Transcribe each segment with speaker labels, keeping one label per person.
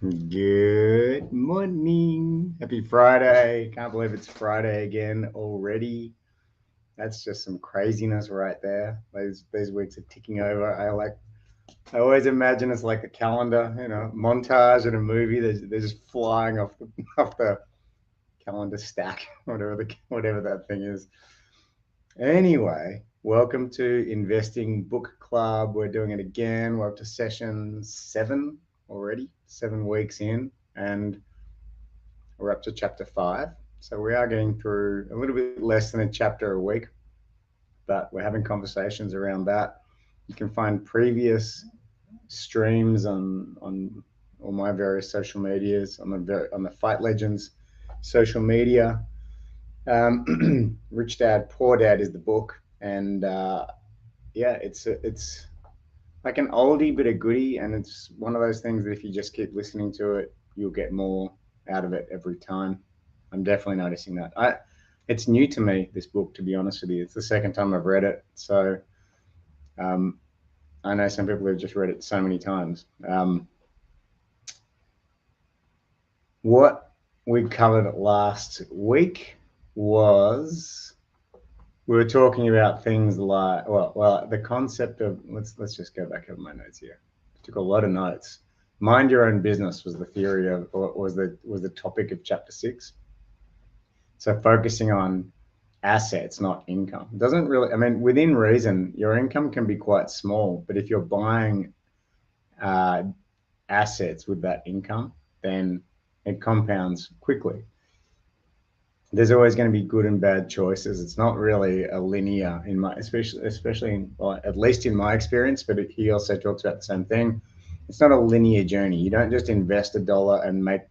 Speaker 1: Good morning. Happy Friday. Can't believe it's Friday again already. That's just some craziness right there. Those weeks are ticking over. I always imagine it's like a calendar, montage in a movie. They're just flying off the off the calendar stack, whatever that thing is. Anyway, welcome to Investing Book Club. We're doing it again. We're up to session 7 already, 7 weeks in, and we're up to chapter 5. So we are getting through a little bit less than a chapter a week, but we're having conversations around that. You can find previous streams on all my various social medias on the Fight Legends social media. Rich Dad Poor Dad is the book, and yeah, it's like an oldie but a goodie, and it's one of those things that if you just keep listening to it, you'll get more out of it every time. I'm definitely noticing that. It's new to me, this book, to be honest with you. It's the second time I've read it, so um, I know some people have just read it so many times. What we covered last week was we were talking about things like the concept of let's just go back over my notes here. I took a lot of notes. Mind your own business was the theory of, or was the topic of chapter 6. So focusing on assets, not income. It doesn't really. I mean, within reason, your income can be quite small, but if you're buying uh, assets with that income, then it compounds quickly. There's always going to be good and bad choices. It's not really a linear in my, especially in, well, at least in my experience. But he also talks about the same thing. It's not a linear journey. You don't just invest a dollar and make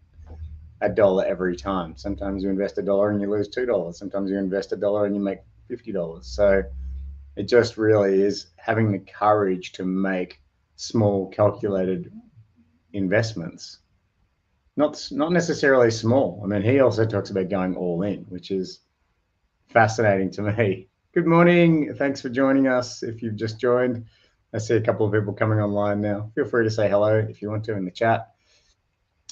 Speaker 1: a dollar every time. Sometimes you invest a dollar and you lose $2. Sometimes you invest a dollar and you make $50. So it just really is having the courage to make small calculated investments. Not necessarily small. I mean, he also talks about going all in, which is fascinating to me. Good morning. Thanks for joining us. If you've just joined, I see a couple of people coming online now. Feel free to say hello if you want to in the chat.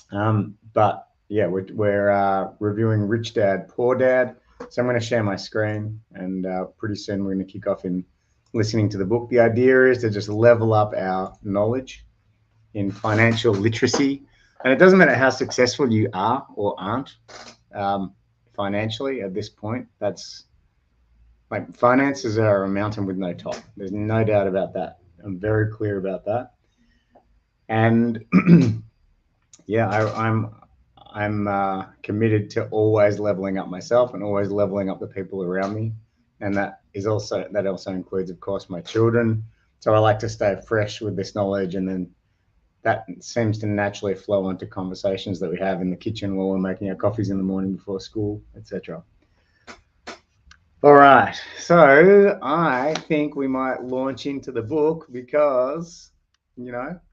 Speaker 1: But yeah, we're reviewing Rich Dad, Poor Dad. So I'm going to share my screen, and pretty soon we're going to kick off in listening to the book. The idea is to just level up our knowledge in financial literacy. And it doesn't matter how successful you are or aren't financially at this point. That's like finances are a mountain with no top. There's no doubt about that. I'm very clear about that. And yeah, I'm committed to always leveling up myself and always leveling up the people around me, and that also includes, of course, my children. So I like to stay fresh with this knowledge, and then that seems to naturally flow onto conversations that we have in the kitchen while we're making our coffees in the morning before school, etc. All right, so I think we might launch into the book because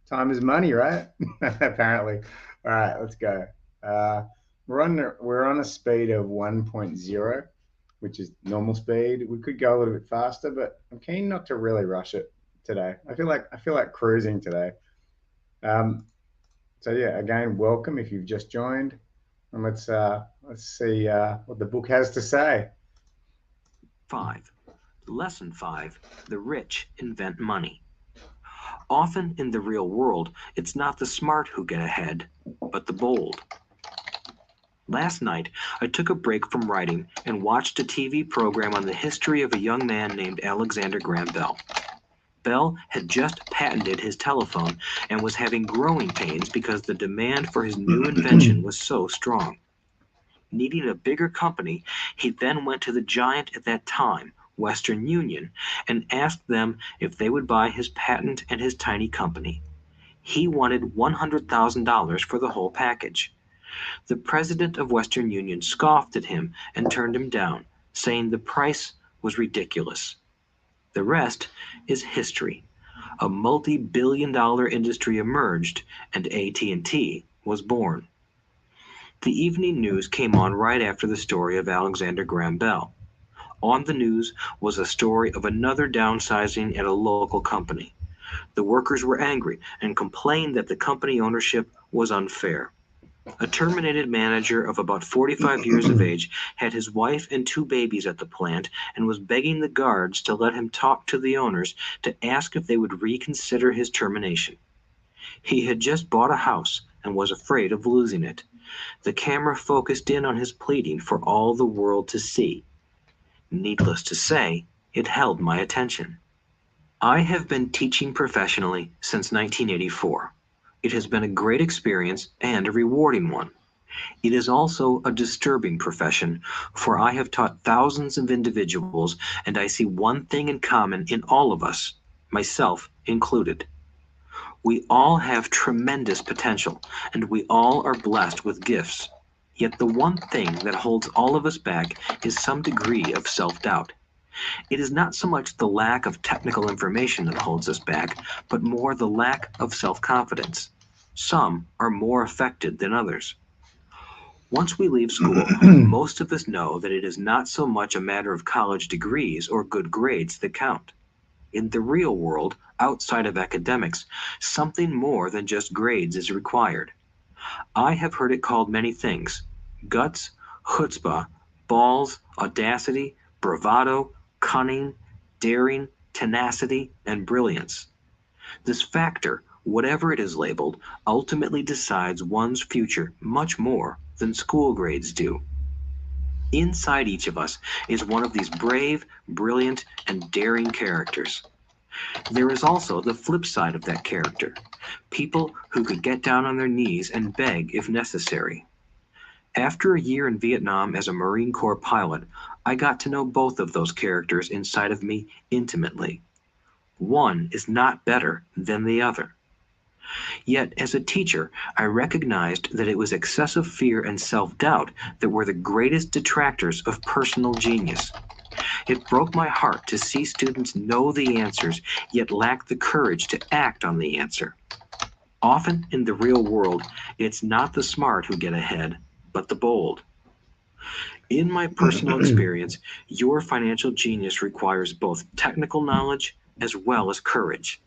Speaker 1: time is money, right? Apparently. All right, let's go. Uh, we're on a speed of 1.0, which is normal speed. We could go a little bit faster, but I'm keen not to really rush it today. I feel like cruising today. Um, so yeah, again, welcome if you've just joined, and let's see what the book has to say.
Speaker 2: 5. Lesson 5. The rich invent money. Often in the real world, it's not the smart who get ahead, but the bold. Last night, I took a break from writing and watched a TV program on the history of a young man named Alexander Graham Bell. Bell had just patented his telephone and was having growing pains because the demand for his new invention was so strong. Needing a bigger company, he then went to the giant at that time, Western Union, and asked them if they would buy his patent and his tiny company. He wanted $100,000 for the whole package. The president of Western Union scoffed at him and turned him down, saying the price was ridiculous. The rest is history. A multi-billion-dollar industry emerged, and AT&T was born. The evening news came on right after the story of Alexander Graham Bell. On the news was a story of another downsizing at a local company. The workers were angry and complained that the company ownership was unfair. A terminated manager of about 45 years of age had his wife and 2 babies at the plant and was begging the guards to let him talk to the owners to ask if they would reconsider his termination. He had just bought a house and was afraid of losing it. The camera focused in on his pleading for all the world to see. Needless to say, it held my attention. I have been teaching professionally since 1984. It has been a great experience and a rewarding one. It is also a disturbing profession, for I have taught thousands of individuals, and I see one thing in common in all of us, myself included. We all have tremendous potential, and we all are blessed with gifts. Yet the one thing that holds all of us back is some degree of self-doubt. It is not so much the lack of technical information that holds us back, but more the lack of self-confidence. Some are more affected than others. Once we leave school, most of us know that it is not so much a matter of college degrees or good grades that count. In the real world, outside of academics, something more than just grades is required. I have heard it called many things: guts, chutzpah, balls, audacity, bravado, cunning, daring, tenacity, and brilliance. This factor, whatever it is labeled, ultimately decides one's future much more than school grades do. Inside each of us is one of these brave, brilliant, and daring characters. There is also the flip side of that character: people who could get down on their knees and beg if necessary. After a year in Vietnam as a Marine Corps pilot, I got to know both of those characters inside of me intimately. One is not better than the other. Yet, as a teacher, I recognized that it was excessive fear and self-doubt that were the greatest detractors of personal genius. It broke my heart to see students know the answers, yet lack the courage to act on the answer. Often in the real world, it's not the smart who get ahead, but the bold. In my personal experience, your financial genius requires both technical knowledge as well as courage.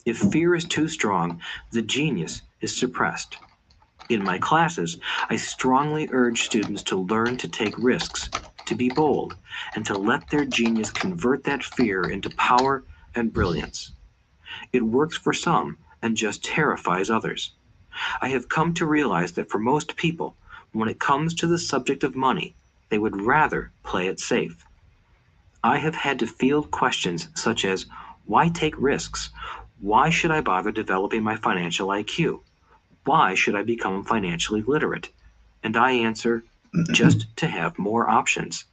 Speaker 2: If fear is too strong, the genius is suppressed. In my classes, I strongly urge students to learn to take risks, to be bold, and to let their genius convert that fear into power and brilliance. It works for some and just terrifies others. I have come to realize that for most people, when it comes to the subject of money, they would rather play it safe. I have had to field questions such as, why take risks? Why should I bother developing my financial IQ? Why should I become financially literate? And I answer, just to have more options.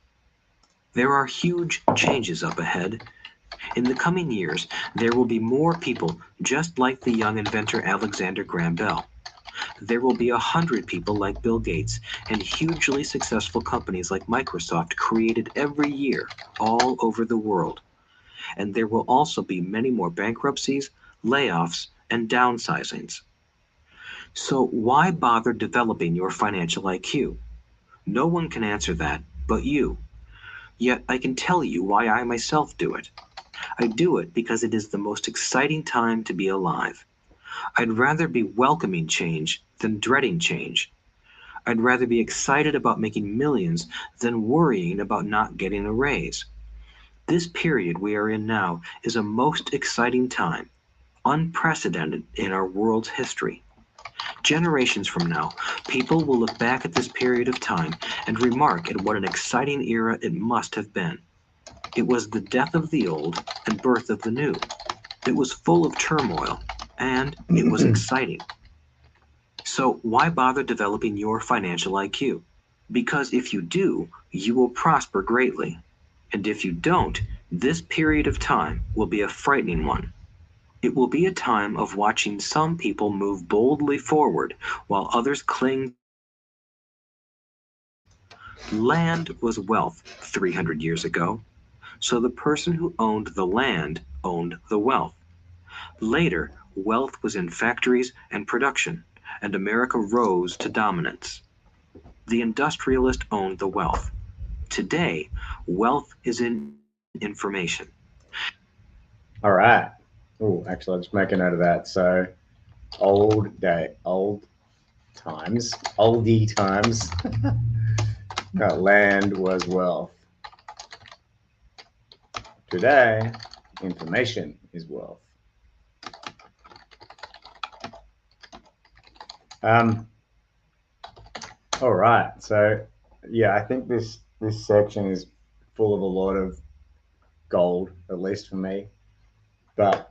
Speaker 2: There are huge changes up ahead. In the coming years, there will be more people just like the young inventor Alexander Graham Bell. There will be 100 people like Bill Gates and hugely successful companies like Microsoft created every year all over the world. And there will also be many more bankruptcies, layoffs, and downsizings. So why bother developing your financial IQ? No one can answer that but you. Yet I can tell you why I myself do it. I do it because it is the most exciting time to be alive. I'd rather be welcoming change than dreading change. I'd rather be excited about making millions than worrying about not getting a raise. This period we are in now is a most exciting time, unprecedented in our world's history. Generations from now, people will look back at this period of time and remark at what an exciting era it must have been. It was the death of the old and birth of the new. It was full of turmoil, and it was exciting. So why bother developing your financial IQ? Because if you do, you will prosper greatly. And if you don't, this period of time will be a frightening one. It will be a time of watching some people move boldly forward while others cling. Land was wealth 300 years ago, so the person who owned the land owned the wealth. Later, wealth was in factories and production, and America rose to dominance. The industrialist owned the wealth. Today, wealth is in information.
Speaker 1: All right. Oh, actually, I'll just make a note of that. So old times, oldie times, land was wealth. Today, information is wealth. All right. So, yeah, I think this section is full of a lot of gold, at least for me. But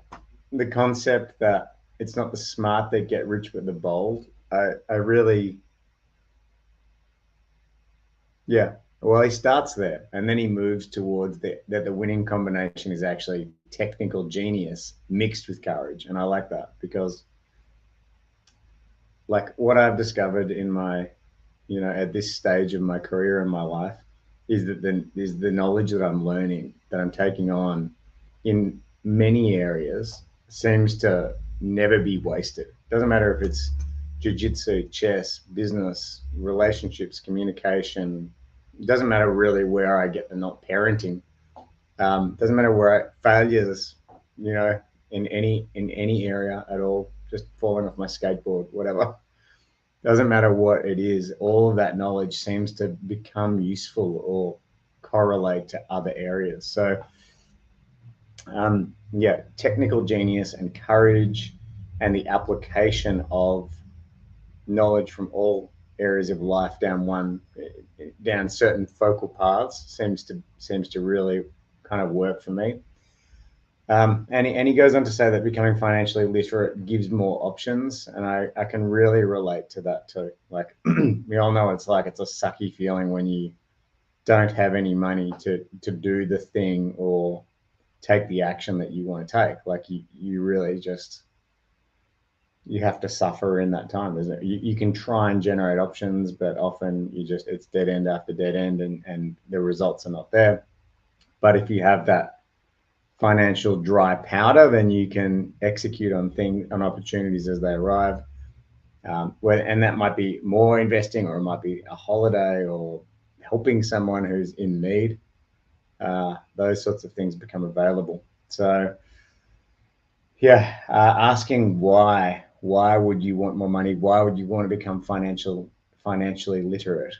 Speaker 1: the concept that it's not the smart that get rich, but the bold, I really, yeah. Well, he starts there, and then he moves towards that the winning combination is actually technical genius mixed with courage, and I like that because, like, what I've discovered in my, at this stage of my career and my life, is the knowledge that I'm learning, that I'm taking on, in many areas, seems to never be wasted. Doesn't matter if it's jujitsu, chess, business, relationships, communication. It doesn't matter really where I get the not parenting. Doesn't matter where failures, you know, in any area at all. Just falling off my skateboard, whatever. Doesn't matter what it is. All of that knowledge seems to become useful or correlate to other areas. So yeah, technical genius and courage and the application of knowledge from all areas of life down certain focal paths seems to really kind of work for me. And he goes on to say that becoming financially literate gives more options, and I can really relate to that too. Like we all know it's like it's a sucky feeling when you don't have any money to do the thing or take the action that you want to take. Like you really just you have to suffer in that time, isn't it? You can try and generate options, but often it's dead end after dead end, and the results are not there. But if you have that financial dry powder, then you can execute on opportunities as they arrive. And that might be more investing, or it might be a holiday, or helping someone who's in need. Those sorts of things become available. So yeah, asking why would you want more money? Why would you want to become financially literate,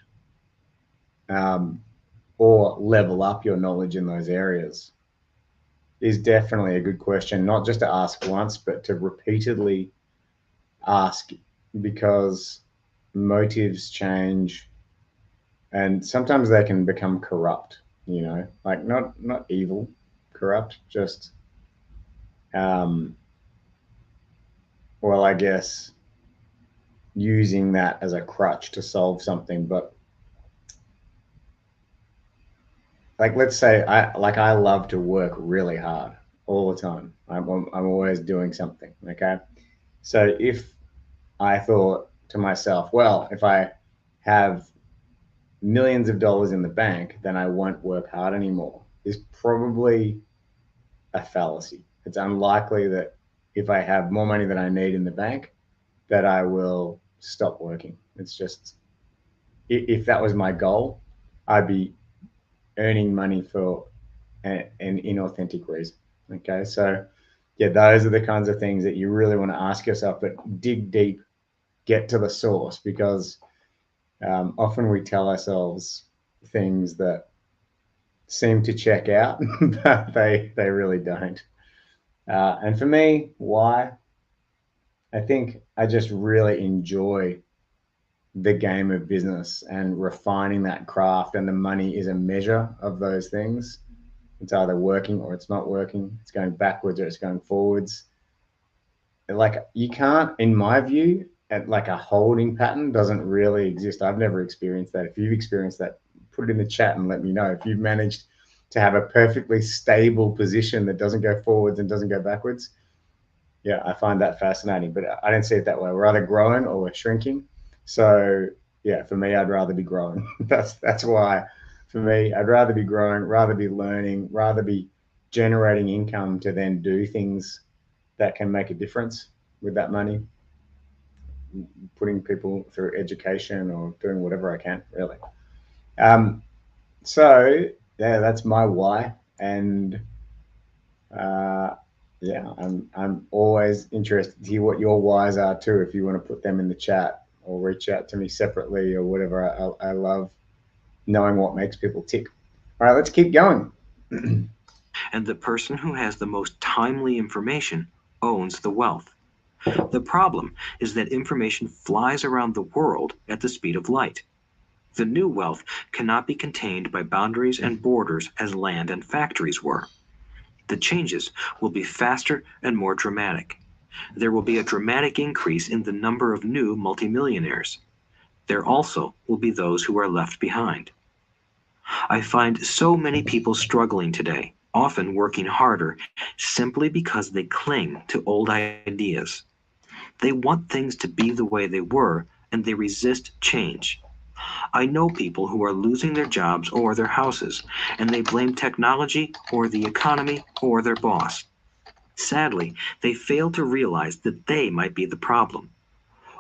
Speaker 1: um, or level up your knowledge in those areas, is definitely a good question. Not just to ask once, but to repeatedly ask, because motives change, and sometimes they can become corrupt. Like not evil, corrupt, just um, well, I guess using that as a crutch to solve something. But like, let's say I love to work really hard all the time. I'm always doing something. Okay, so if I thought to myself, well, if I have millions of dollars in the bank, then I won't work hard anymore, is probably a fallacy. It's unlikely that if I have more money than I need in the bank, that I will stop working. It's just, if that was my goal, I'd be earning money for an inauthentic reason. Okay, so yeah, those are the kinds of things that you really want to ask yourself, but dig deep, get to the source, because often we tell ourselves things that seem to check out, but they really don't. And for me, why? I think I just really enjoy the game of business and refining that craft, and the money is a measure of those things. It's either working or it's not working. It's going backwards or it's going forwards. Like, you can't, in my view, like a holding pattern doesn't really exist. I've never experienced that. If you've experienced that, put it in the chat and let me know. If you've managed to have a perfectly stable position that doesn't go forwards and doesn't go backwards, yeah, I find that fascinating. But I don't see it that way. We're either growing or we're shrinking. So yeah, for me, I'd rather be growing. That's why, for me, I'd rather be growing, rather be learning, rather be generating income to then do things that can make a difference with that money, putting people through education or doing whatever I can, really. Um, so yeah, that's my why, and uh, Yeah, I'm always interested to hear what your whys are too. If you want to put them in the chat or reach out to me separately or whatever, I love knowing what makes people tick. All right, let's keep going.
Speaker 2: And the person who has the most timely information owns the wealth. The problem is that information flies around the world at the speed of light. The new wealth cannot be contained by boundaries and borders as land and factories were. The changes will be faster and more dramatic. There will be a dramatic increase in the number of new multimillionaires. There also will be those who are left behind. I find so many people struggling today, often working harder, simply because they cling to old ideas. They want things to be the way they were, and they resist change. I know people who are losing their jobs or their houses, and they blame technology or the economy or their boss. Sadly, they fail to realize that they might be the problem.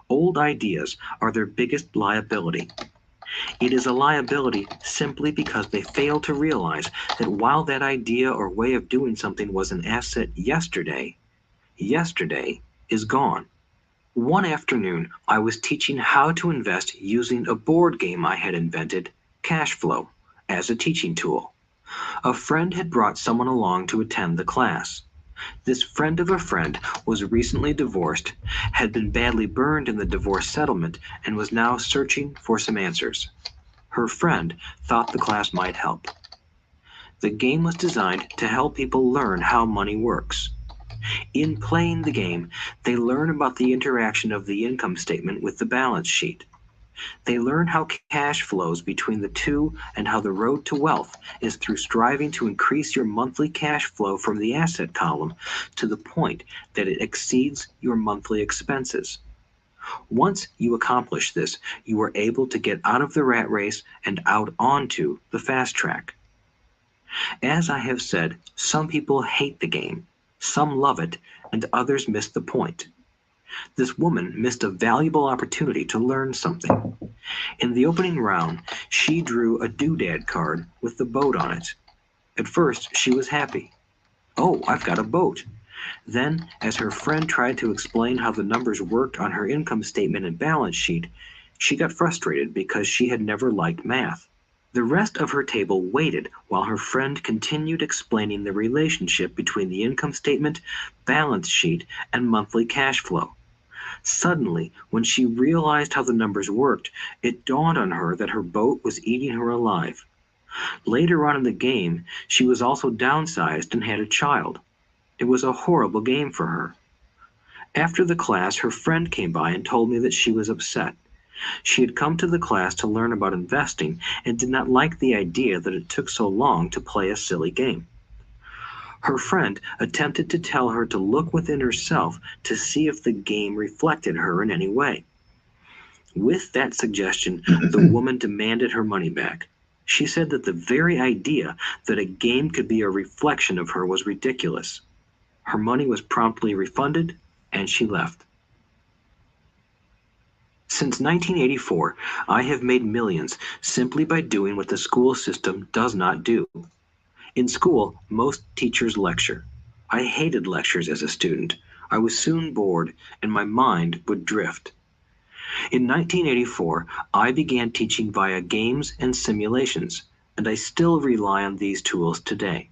Speaker 2: Old ideas are their biggest liability. It is a liability simply because they fail to realize that while that idea or way of doing something was an asset yesterday, yesterday is gone. One afternoon, I was teaching how to invest using a board game I had invented, Cash Flow, as a teaching tool. A friend had brought someone along to attend the class. This friend of a friend was recently divorced, had been badly burned in the divorce settlement, and was now searching for some answers. Her friend thought the class might help. The game was designed to help people learn how money works. In playing the game, they learn about the interaction of the income statement with the balance sheet. They learn how cash flows between the two and how the road to wealth is through striving to increase your monthly cash flow from the asset column to the point that it exceeds your monthly expenses. Once you accomplish this, you are able to get out of the rat race and out onto the fast track. As I have said, some people hate the game, some love it, and others miss the point. This woman missed a valuable opportunity to learn something. In the opening round, she drew a doodad card with the boat on it. At first, she was happy. Oh, I've got a boat. Then, as her friend tried to explain how the numbers worked on her income statement and balance sheet, she got frustrated because she had never liked math. The rest of her table waited while her friend continued explaining the relationship between the income statement, balance sheet, and monthly cash flow. Suddenly, when she realized how the numbers worked, it dawned on her that her boat was eating her alive. Later on in the game, she was also downsized and had a child. It was a horrible game for her. After the class, her friend came by and told me that she was upset. She had come to the class to learn about investing and did not like the idea that it took so long to play a silly game. Her friend attempted to tell her to look within herself to see if the game reflected her in any way. With that suggestion, the woman demanded her money back. She said that the very idea that a game could be a reflection of her was ridiculous. Her money was promptly refunded, and she left. Since 1984, I have made millions simply by doing what the school system does not do. In school, most teachers lecture. I hated lectures as a student. I was soon bored, and my mind would drift. In 1984, I began teaching via games and simulations, and I still rely on these tools today.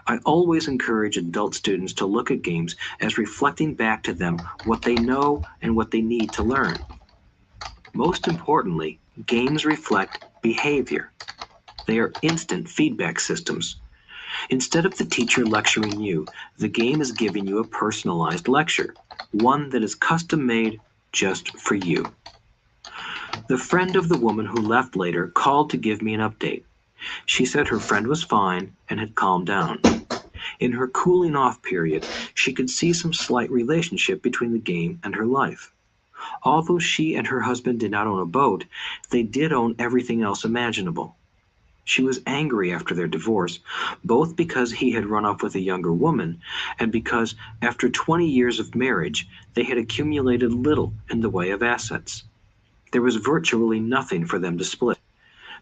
Speaker 2: I always encourage adult students to look at games as reflecting back to them what they know and what they need to learn. Most importantly, games reflect behavior. They are instant feedback systems. Instead of the teacher lecturing you, the game is giving you a personalized lecture, one that is custom-made just for you. The friend of the woman who left later called to give me an update. She said her friend was fine and had calmed down. In her cooling off period, she could see some slight relationship between the game and her life. Although she and her husband did not own a boat, they did own everything else imaginable. She was angry after their divorce, both because he had run off with a younger woman and because, after 20 years of marriage, they had accumulated little in the way of assets. There was virtually nothing for them to split.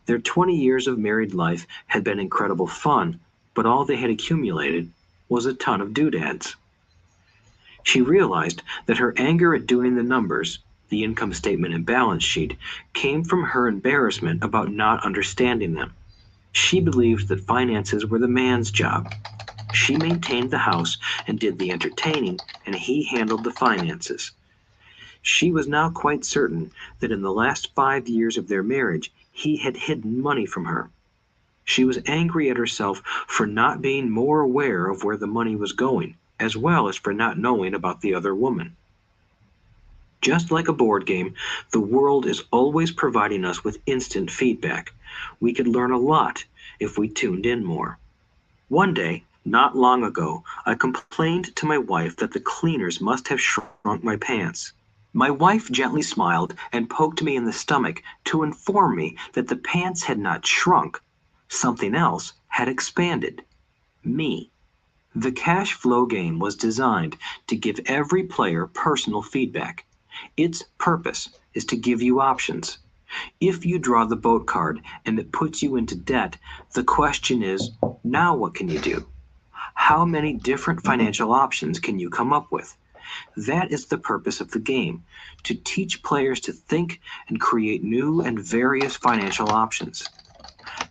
Speaker 2: Their 20 years of married life had been incredible fun, but all they had accumulated was a ton of doodads. She realized that her anger at doing the numbers, the income statement and balance sheet, came from her embarrassment about not understanding them. She believed that finances were the man's job. She maintained the house and did the entertaining, and he handled the finances. She was now quite certain that in the last 5 years of their marriage, he had hidden money from her. She was angry at herself for not being more aware of where the money was going, as well as for not knowing about the other woman. Just like a board game, the world is always providing us with instant feedback. We could learn a lot if we tuned in more. One day, not long ago, I complained to my wife that the cleaners must have shrunk my pants. My wife gently smiled and poked me in the stomach to inform me that the pants had not shrunk. Something else had expanded. Me. The cash flow game was designed to give every player personal feedback. Its purpose is to give you options. If you draw the boat card and it puts you into debt, the question is, now what can you do? How many different financial options can you come up with? That is the purpose of the game, to teach players to think and create new and various financial options.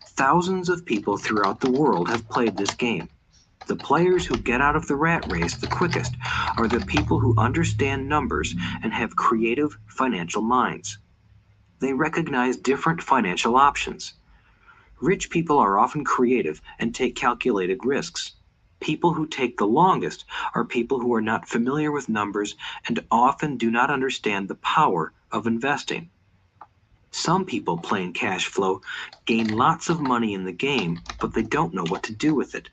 Speaker 2: Thousands of people throughout the world have played this game. The players who get out of the rat race the quickest are the people who understand numbers and have creative financial minds. They recognize different financial options. Rich people are often creative and take calculated risks. People who take the longest are people who are not familiar with numbers and often do not understand the power of investing. Some people playing cash flow gain lots of money in the game, but they don't know what to do with it.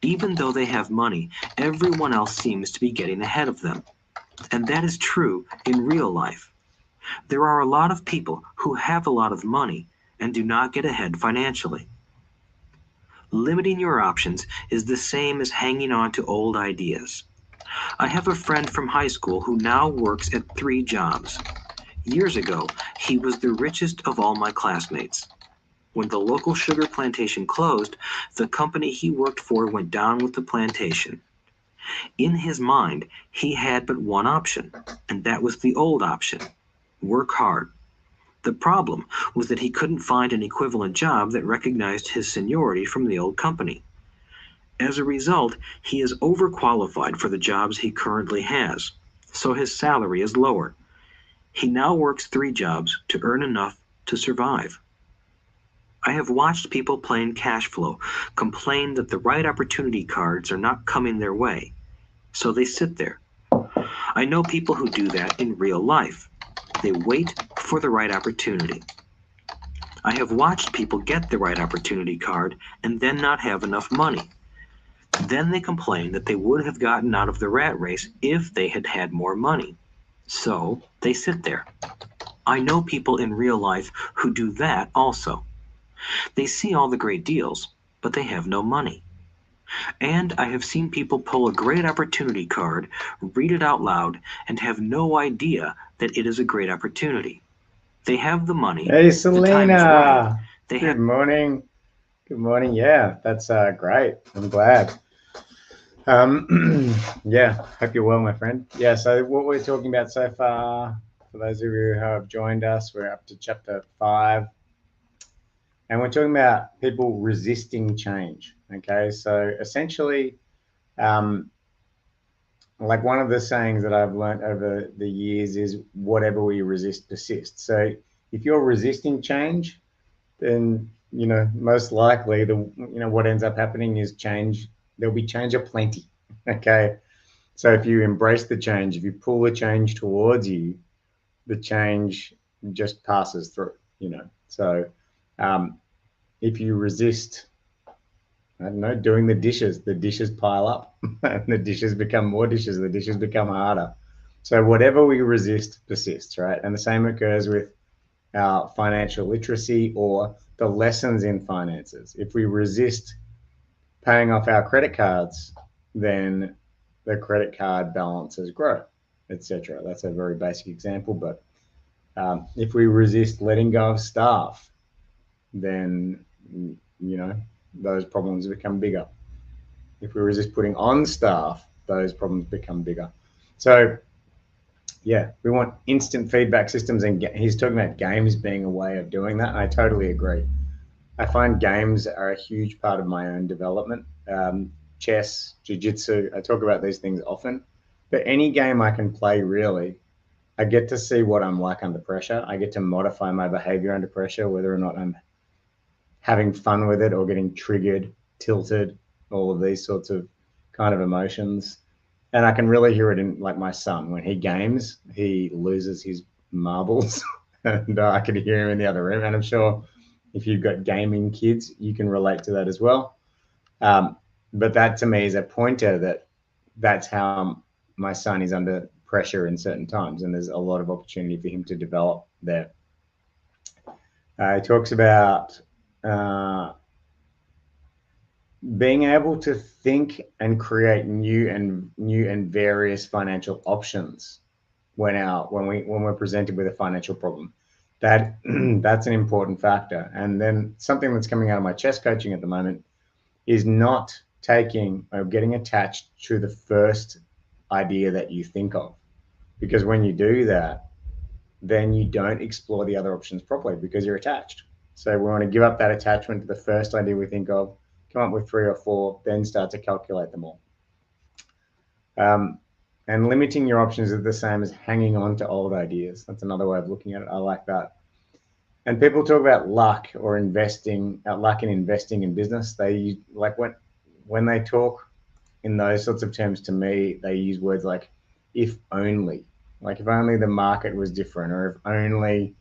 Speaker 2: Even though they have money, everyone else seems to be getting ahead of them. And that is true in real life. There are a lot of people who have a lot of money and do not get ahead financially. Limiting your options is the same as hanging on to old ideas. I have a friend from high school who now works at 3 jobs. Years ago, he was the richest of all my classmates. When the local sugar plantation closed, the company he worked for went down with the plantation. In his mind, he had but one option, and that was the old option: work hard. The problem was that he couldn't find an equivalent job that recognized his seniority from the old company. As a result, he is overqualified for the jobs he currently has, so his salary is lower. He now works 3 jobs to earn enough to survive. I have watched people playing cash flow complain that the right opportunity cards are not coming their way, so they sit there. I know people who do that in real life. They wait for the right opportunity. I have watched people get the right opportunity card and then not have enough money. Then they complain that they would have gotten out of the rat race if they had had more money. So they sit there. I know people in real life who do that also. They see all the great deals, but they have no money. And I have seen people pull a great opportunity card, read it out loud, and have no idea that it is a great opportunity. They have the money.
Speaker 1: Hey,
Speaker 2: The time is right.
Speaker 1: Selena.
Speaker 2: They
Speaker 1: Good
Speaker 2: have
Speaker 1: morning. Good morning. Yeah, that's great. I'm glad. Yeah, hope you're well, my friend. Yeah, so what we're talking about so far, for those of you who have joined us, we're up to chapter 5. And we're talking about people resisting change. Okay, so essentially, like one of the sayings that I've learned over the years is whatever we resist persists. So if you're resisting change, then most likely what ends up happening is change. There'll be change aplenty. Okay, so if you embrace the change, if you pull the change towards you, the change just passes through. So if you resist, I don't know, doing the dishes pile up and the dishes become more dishes, the dishes become harder. So whatever we resist persists, right? And the same occurs with our financial literacy or the lessons in finances. If we resist paying off our credit cards, then the credit card balances grow, etc. That's a very basic example, but if we resist letting go of staff, then those problems become bigger. If we resist putting on staff, those problems become bigger. So yeah, we want instant feedback systems, and he's talking about games being a way of doing that. And I totally agree. I find games are a huge part of my own development. Chess, jiu-jitsu, I talk about these things often. But any game I can play, really, I get to see what I'm like under pressure. I get to modify my behavior under pressure, whether or not I'm having fun with it or getting triggered, tilted, all of these sorts of kind of emotions. And I can really hear it in like my son when he games, he loses his marbles, and I can hear him in the other room. And I'm sure if you've got gaming kids, you can relate to that as well. But that to me is a pointer that that's how my son is under pressure in certain times, and there's a lot of opportunity for him to develop there. He talks about uh, being able to think and create new and various financial options when we're presented with a financial problem. That that's an important factor. And then something that's coming out of my chess coaching at the moment is not taking or getting attached to the first idea that you think of, because when you do that, then you don't explore the other options properly because you're attached. So we want to give up that attachment to the first idea we think of, come up with 3 or 4, then start to calculate them all. And limiting your options is the same as hanging on to old ideas. That's another way of looking at it. I like that. And people talk about luck or investing, luck in investing in business. They like when they talk in those sorts of terms to me, they use words like if only, like if only the market was different, or if only,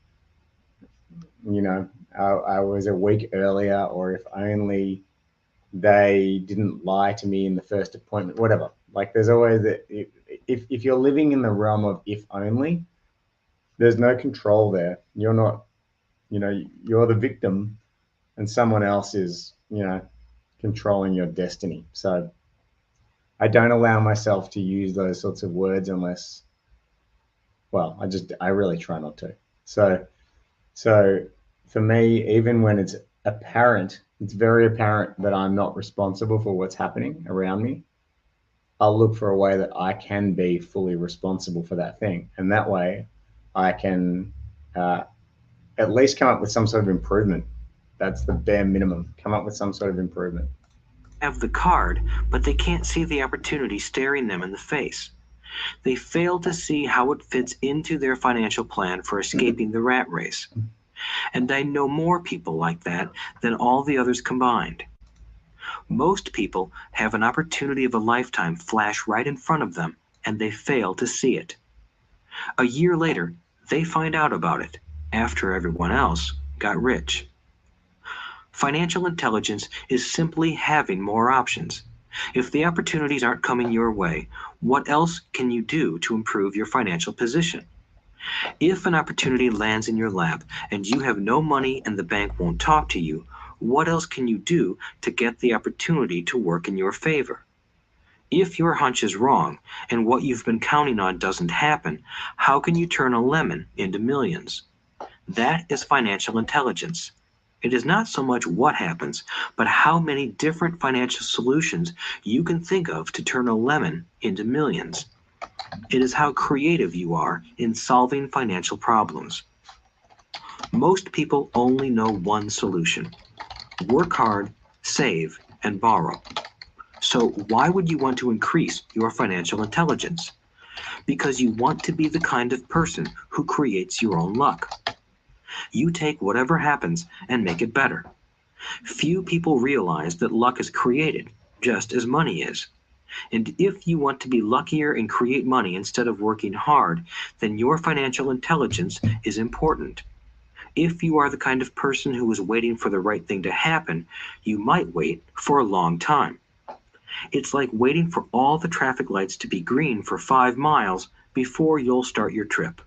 Speaker 1: you know, I was a week earlier, or if only they didn't lie to me in the first appointment, whatever. Like there's always that if you're living in the realm of if only, there's no control there. You're not, you're the victim, and someone else is, controlling your destiny. So I don't allow myself to use those sorts of words unless, well, I really try not to. So for me, even when it's apparent, it's very apparent that I'm not responsible for what's happening around me, I'll look for a way that I can be fully responsible for that thing. And that way I can at least come up with some sort of improvement. That's the bare minimum. Come up with some sort of improvement.
Speaker 2: Have the card, but they can't see the opportunity staring them in the face. They fail to see how it fits into their financial plan for escaping the rat race. And I know more people like that than all the others combined. Most people have an opportunity of a lifetime flash right in front of them, and they fail to see it. A year later, they find out about it, after everyone else got rich. Financial intelligence is simply having more options. If the opportunities aren't coming your way, what else can you do to improve your financial position? If an opportunity lands in your lap and you have no money and the bank won't talk to you, what else can you do to get the opportunity to work in your favor? If your hunch is wrong and what you've been counting on doesn't happen, how can you turn a lemon into millions? That is financial intelligence. It is not so much what happens, but how many different financial solutions you can think of to turn a lemon into millions. It is how creative you are in solving financial problems. Most people only know one solution: work hard, save, and borrow. So why would you want to increase your financial intelligence? Because you want to be the kind of person who creates your own luck. You take whatever happens and make it better. Few people realize that luck is created, just as money is. And if you want to be luckier and create money instead of working hard, then your financial intelligence is important. If you are the kind of person who is waiting for the right thing to happen, you might wait for a long time. It's like waiting for all the traffic lights to be green for 5 miles before you'll start your trip.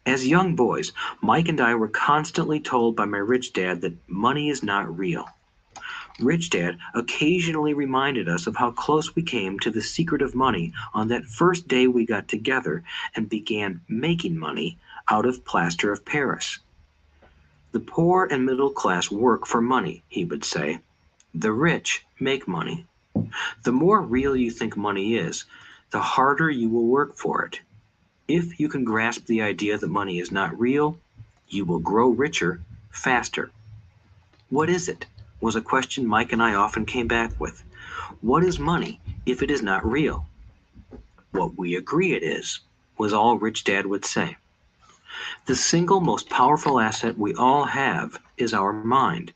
Speaker 2: As young boys, Mike and I were constantly told by my rich dad that money is not real. Rich Dad occasionally reminded us of how close we came to the secret of money on that first day we got together and began making money out of plaster of Paris. The poor and middle class work for money, he would say. The rich make money. The more real you think money is, the harder you will work for it. If you can grasp the idea that money is not real, you will grow richer faster. What is it? Was a question Mike and I often came back with. What is money if it is not real? What we agree it is, was all Rich Dad would say. The single most powerful asset we all have is our mind.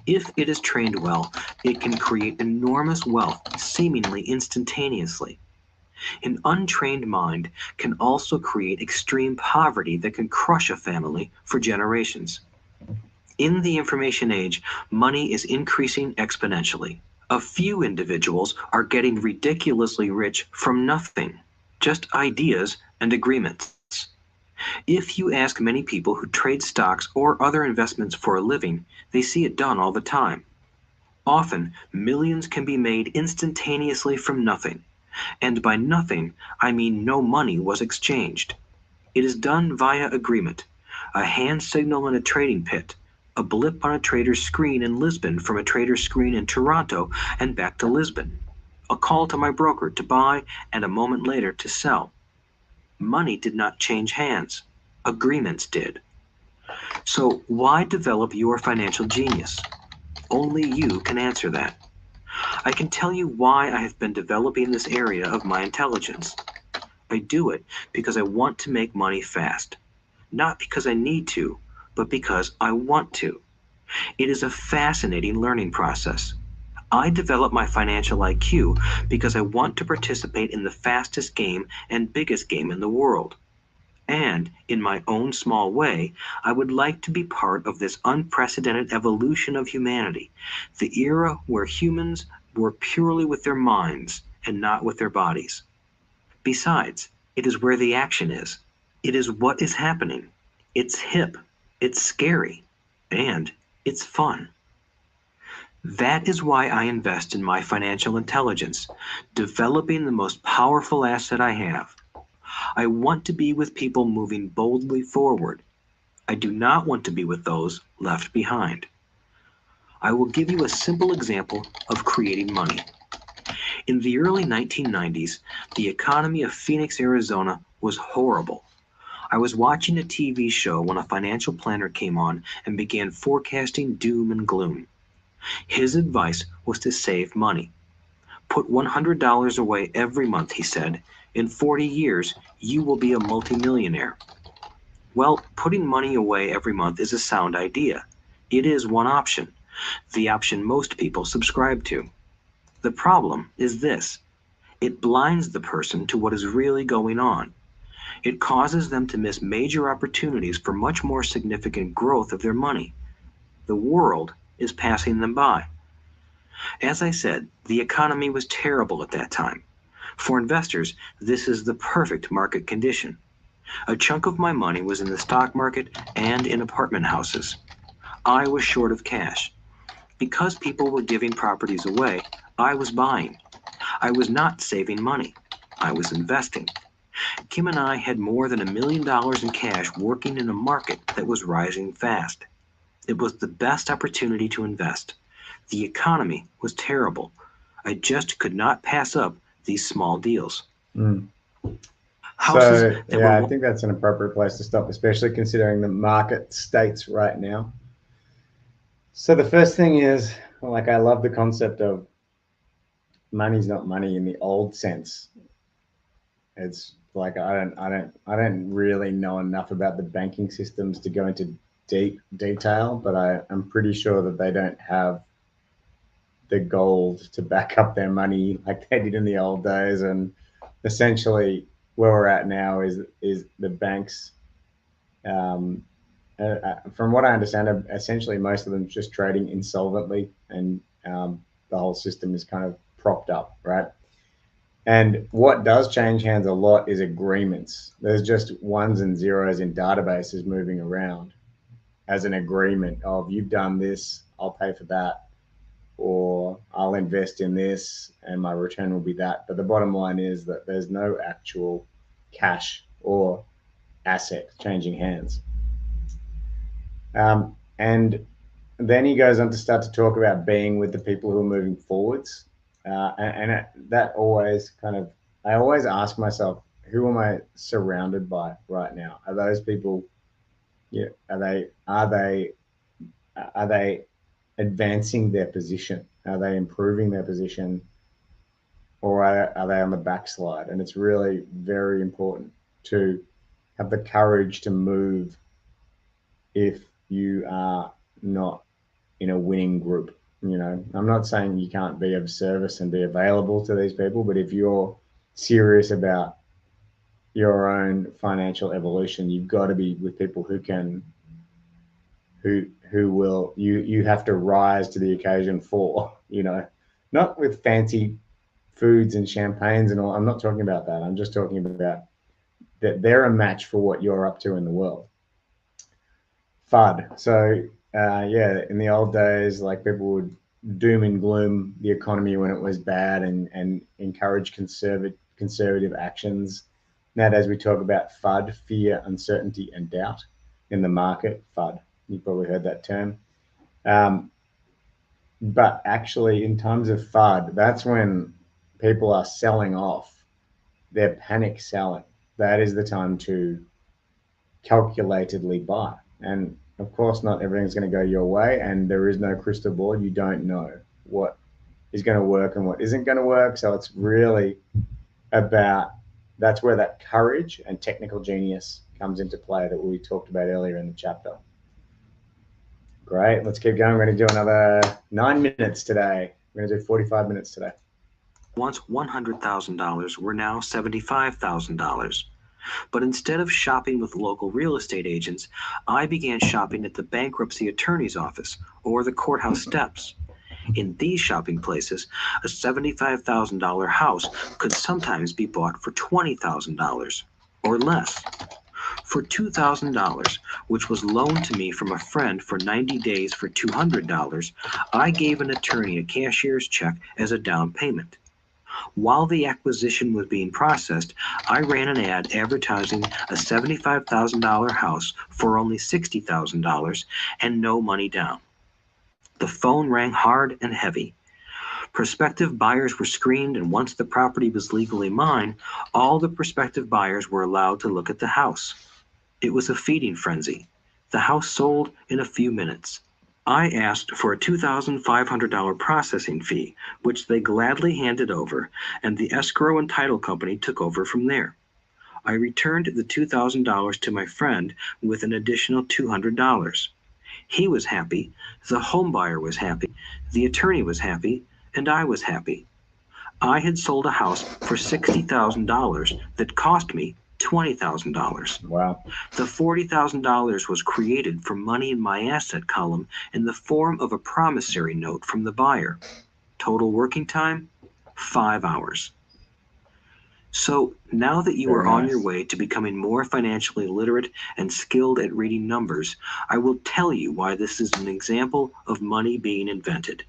Speaker 2: If it is trained well, it can create enormous wealth seemingly instantaneously. An untrained mind can also create extreme poverty that can crush a family for generations. In the information age, money is increasing exponentially. A few individuals are getting ridiculously rich from nothing, just ideas and agreements. If you ask many people who trade stocks or other investments for a living, they see it done all the time. Often, millions can be made instantaneously from nothing. And by nothing, I mean no money was exchanged. It is done via agreement, a hand signal in a trading pit, a blip on a trader's screen in Lisbon from a trader's screen in Toronto and back to Lisbon, a call to my broker to buy and a moment later to sell. Money did not change hands. Agreements did. So why develop your financial genius? Only you can answer that. I can tell you why I have been developing this area of my intelligence. I do it because I want to make money fast. Not because I need to, but because I want to. It is a fascinating learning process. I develop my financial IQ because I want to participate in the fastest game and biggest game in the world. And, in my own small way, I would like to be part of this unprecedented evolution of humanity, the era where humans work purely with their minds and not with their bodies. Besides, it is where the action is. It is what is happening. It's hip, it's scary, and it's fun. That is why I invest in my financial intelligence, developing the most powerful asset I have. I want to be with people moving boldly forward. I do not want to be with those left behind. I will give you a simple example of creating money. In the early 1990s, the economy of Phoenix, Arizona was horrible. I was watching a TV show when a financial planner came on and began forecasting doom and gloom. His advice was to save money. Put $100 away every month, he said. In 40 years, you will be a multimillionaire. Well, putting money away every month is a sound idea. It is one option, the option most people subscribe to. The problem is this: it blinds the person to what is really going on. It causes them to miss major opportunities for much more significant growth of their money. The world is passing them by. As I said, the economy was terrible at that time. For investors, this is the perfect market condition. A chunk of my money was in the stock market and in apartment houses. I was short of cash. Because people were giving properties away, I was buying. I was not saving money. I was investing. Kim and I had more than $1 million in cash working in a market that was rising fast. It was the best opportunity to invest. The economy was terrible. I just could not pass up these small deals.
Speaker 1: So, yeah, I think that's an appropriate place to stop, especially considering the market states right now. So the first thing is, like, I love the concept of money's not money in the old sense. It's like I don't really know enough about the banking systems to go into deep detail, but I'm pretty sure that they don't have the gold to back up their money like they did in the old days. And essentially where we're at now is the banks, from what I understand, essentially most of them just trading insolvently, and the whole system is kind of propped up, right? And what does change hands a lot is agreements. There's just ones and zeros in databases moving around as an agreement of, you've done this, I'll pay for that, or I'll invest in this and my return will be that. But the bottom line is that there's no actual cash or asset changing hands. And then he goes on to start to talk about being with the people who are moving forwards. That always I always ask myself, who am I surrounded by right now? Are those people, yeah, are they advancing their position? Are they improving their position, or are they on the backslide? And it's really very important to have the courage to move if you are not in a winning group. I'm not saying you can't be of service and be available to these people, but if you're serious about your own financial evolution, you've got to be with people who will you have to rise to the occasion for, not with fancy foods and champagnes and all. I'm not talking about that. I'm just talking about that they're a match for what you're up to in the world. FUD. So yeah, in the old days, like, people would doom and gloom the economy when it was bad, and encourage conservative actions. Nowadays, we talk about FUD, fear, uncertainty, and doubt in the market. FUD. You've probably heard that term. But actually, in times of FUD, that's when people are selling off. They're panic selling. That is the time to calculatedly buy. And of course, not everything's going to go your way, and there is no crystal ball. You don't know what is going to work and what isn't going to work. So it's really about, that's where that courage and technical genius comes into play that we talked about earlier in the chapter. Great. Let's keep going. We're going to do another 9 minutes today. We're going to do 45 minutes today.
Speaker 2: Once $100,000 were now $75,000. But instead of shopping with local real estate agents, I began shopping at the bankruptcy attorney's office or the courthouse steps. In these shopping places, a $75,000 house could sometimes be bought for $20,000 or less. For $2,000, which was loaned to me from a friend for 90 days for $200, I gave an attorney a cashier's check as a down payment. While the acquisition was being processed, I ran an ad advertising a $75,000 house for only $60,000 and no money down. The phone rang hard and heavy. Prospective buyers were screened, and once the property was legally mine, all the prospective buyers were allowed to look at the house. It was a feeding frenzy. The house sold in a few minutes. I asked for a $2,500 processing fee, which they gladly handed over, and the escrow and title company took over from there. I returned the $2,000 to my friend with an additional $200. He was happy, the home buyer was happy, the attorney was happy, and I was happy. I had sold a house for $60,000 that cost me $20,000.
Speaker 1: Wow.
Speaker 2: The $40,000 was created from money in my asset column in the form of a promissory note from the buyer. Total working time, 5 hours. So now that you are on your way to becoming more financially literate and skilled at reading numbers, I will tell you why this is an example of money being invented.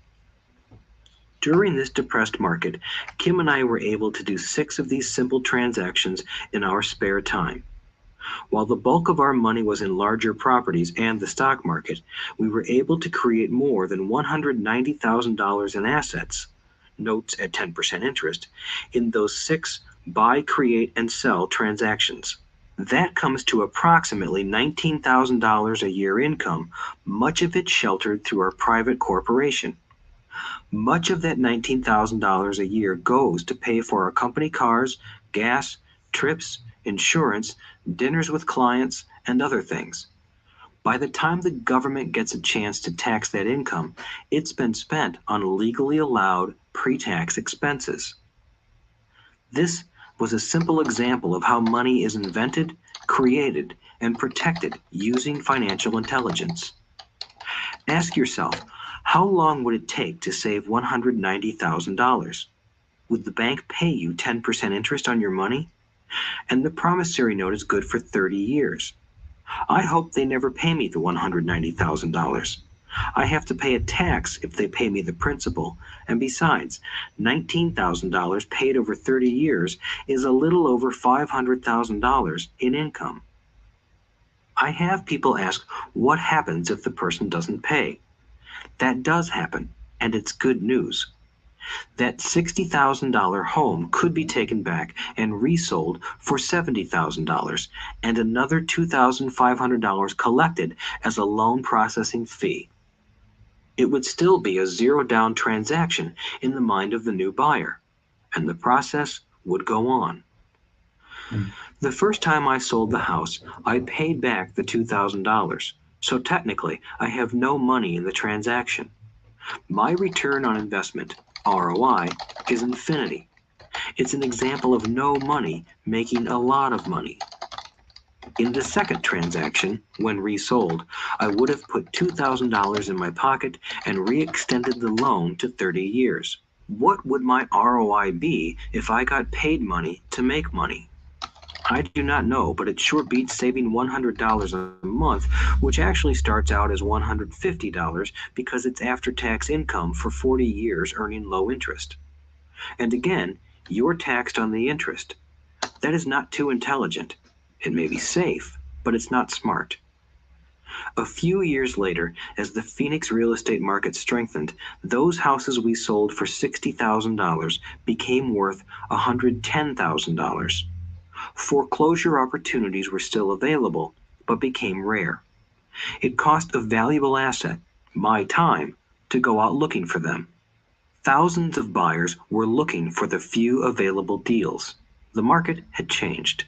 Speaker 2: During this depressed market, Kim and I were able to do 6 of these simple transactions in our spare time. While the bulk of our money was in larger properties and the stock market, we were able to create more than $190,000 in assets, notes at 10% interest, in those 6 buy, create, and sell transactions. That comes to approximately $19,000 a year income, much of it sheltered through our private corporation. Much of that $19,000 a year goes to pay for our company cars, gas, trips, insurance, dinners with clients, and other things. By the time the government gets a chance to tax that income, it's been spent on legally allowed pre-tax expenses. This was a simple example of how money is invented, created, and protected using financial intelligence. Ask yourself, how long would it take to save $190,000? Would the bank pay you 10% interest on your money? And the promissory note is good for 30 years. I hope they never pay me the $190,000. I have to pay a tax if they pay me the principal, and besides, $19,000 paid over 30 years is a little over $500,000 in income. I have people ask, what happens if the person doesn't pay? That does happen, and it's good news. That $60,000 home could be taken back and resold for $70,000 and another $2,500 collected as a loan processing fee. It would still be a zero-down transaction in the mind of the new buyer, and the process would go on. The first time I sold the house, I paid back the $2,000, so technically I have no money in the transaction. My return on investment, ROI, is infinity. It's an example of no money making a lot of money. In the second transaction, when resold, I would have put $2,000 in my pocket and re-extended the loan to 30 years. What would my ROI be if I got paid money to make money? I do not know, but it sure beats saving $100 a month, which actually starts out as $150 because it's after-tax income for 40 years earning low interest. And again, you're taxed on the interest. That is not too intelligent. It may be safe, but it's not smart. A few years later, as the Phoenix real estate market strengthened, those houses we sold for $60,000 became worth $110,000. Foreclosure opportunities were still available, but became rare. It cost a valuable asset, my time, to go out looking for them. Thousands of buyers were looking for the few available deals. The market had changed.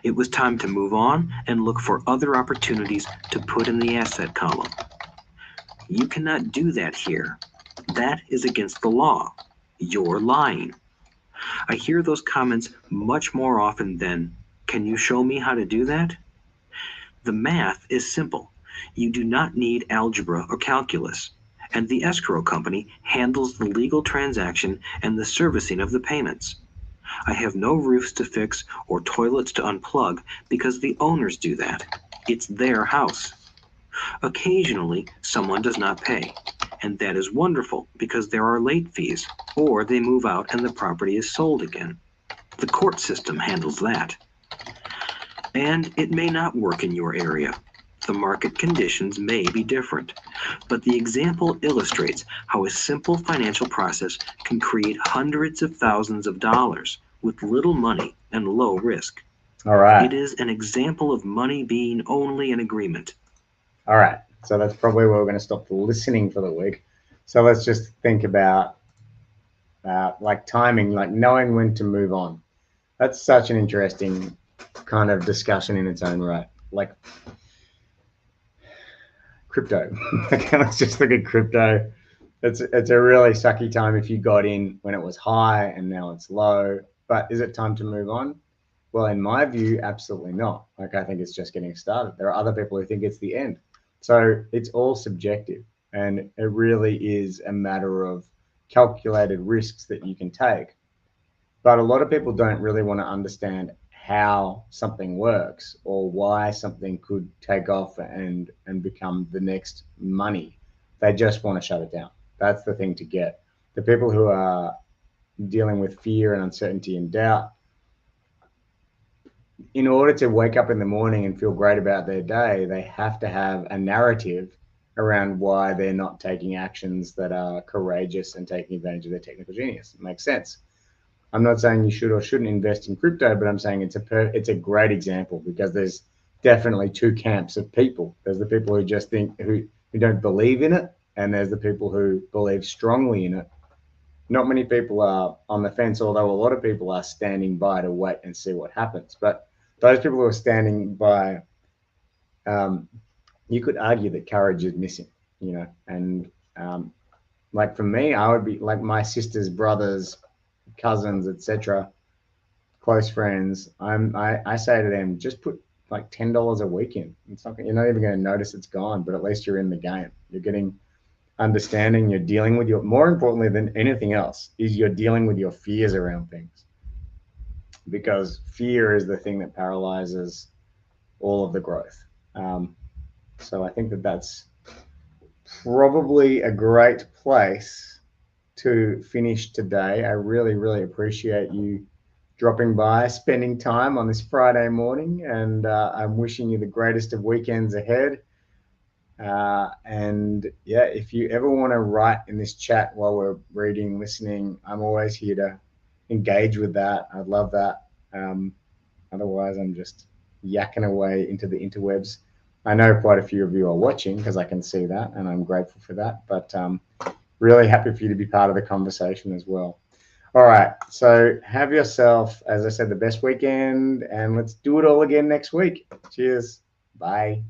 Speaker 2: It was time to move on and look for other opportunities to put in the asset column. You cannot do that here. That is against the law. You're lying. I hear those comments much more often than, "Can you show me how to do that?" The math is simple. You do not need algebra or calculus, and the escrow company handles the legal transaction and the servicing of the payments. I have no roofs to fix or toilets to unplug because the owners do that. It's their house. Occasionally, someone does not pay, and that is wonderful because there are late fees, or they move out and the property is sold again. The court system handles that. And it may not work in your area. The market conditions may be different, but the example illustrates how a simple financial process can create hundreds of thousands of dollars with little money and low risk.
Speaker 1: All right.
Speaker 2: It is an example of money being only an agreement.
Speaker 1: All right. So that's probably where we're going to stop the listening for the week. So let's just think about like timing, like knowing when to move on. That's such an interesting kind of discussion in its own right. Like crypto. Okay, let's just look at crypto. It's a really sucky time if you got in when it was high and now it's low. But is it time to move on? Well, in my view, absolutely not. Like I think it's just getting started. There are other people who think it's the end. So it's all subjective, and it really is a matter of calculated risks that you can take. But a lot of people don't really want to understand how something works or why something could take off and become the next money. They just want to shut it down. That's the thing to get. The people who are dealing with fear and uncertainty and doubt, in order to wake up in the morning and feel great about their day, they have to have a narrative around why they're not taking actions that are courageous and taking advantage of their technical genius. It makes sense. I'm not saying you should or shouldn't invest in crypto, but I'm saying it's a great example because there's definitely two camps of people. There's the people who just think who don't believe in it, and there's the people who believe strongly in it. Not many people are on the fence, although a lot of people are standing by to wait and see what happens. But those people who are standing by, you could argue that courage is missing, you know. And like for me, I would be like my sisters, brothers, cousins, etc., close friends. I say to them, just put like $10 a week in. It's not, you're not even going to notice it's gone, but at least you're in the game. You're getting understanding. You're dealing with your, more importantly than anything else, is you're dealing with your fears around things, because fear is the thing that paralyzes all of the growth. So I think that that's probably a great place to finish today. I really, really appreciate you dropping by, spending time on this Friday morning, and I'm wishing you the greatest of weekends ahead. And yeah, if you ever want to write in this chat while we're reading, listening, I'm always here to engage with that. I'd love that. Otherwise, I'm just yakking away into the interwebs. I know quite a few of you are watching because I can see that, and I'm grateful for that. But really happy for you to be part of the conversation as well. All right, so have yourself, as I said, the best weekend, and let's do it all again next week. Cheers. Bye.